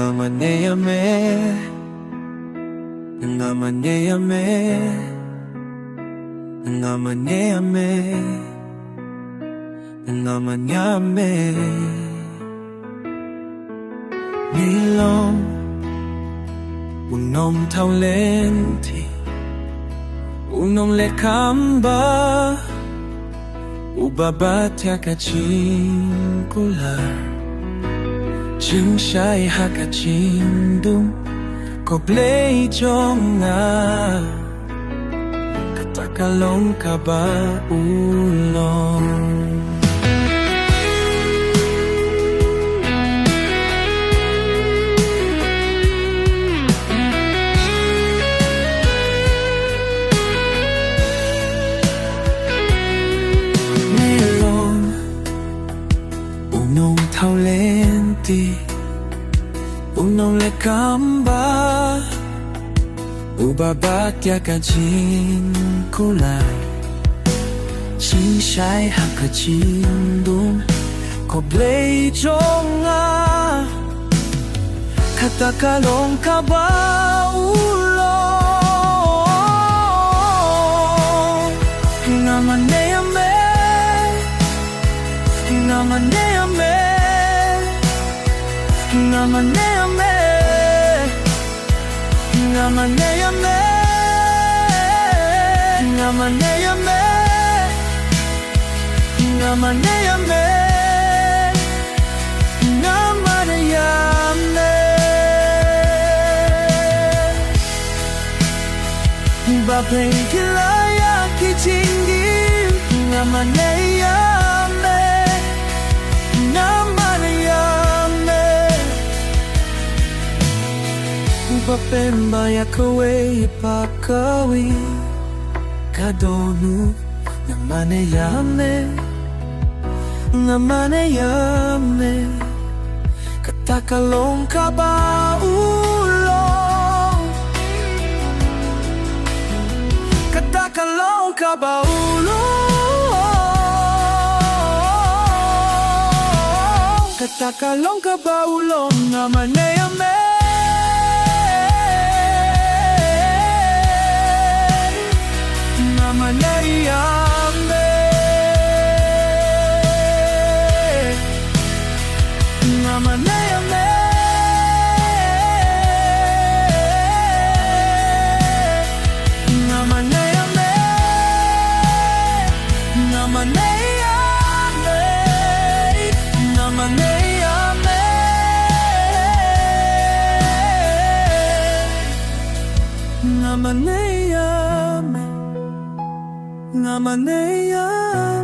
naman yame, naman yame, naman yame, naman yame. Nilong unom taulenti, unom lekamba, ubabatya kachingkular, chingshai hakachindum, koblei jonga, katakalong kaba ulong. Unong taulenti, unong lekamba, ubabatya kachingkulay, chingshai hakachindum, koblei jonga, katakalong kaba ulong. Naman yame, naman yame, naman yame, naman yame, naman yame, naman yame, naman yame. Babeng kilaya kichingin, naman yame, naman yame. Upapemba yakawe ipakawi, kadonu naman yame, naman yame. Katakalong kaba ulong, katakalong kaba ulong, katakalong kaba ulong, naman yame, naman yame, naman yame, naman yame, naman yame, naman yame, naman yame, naman yame.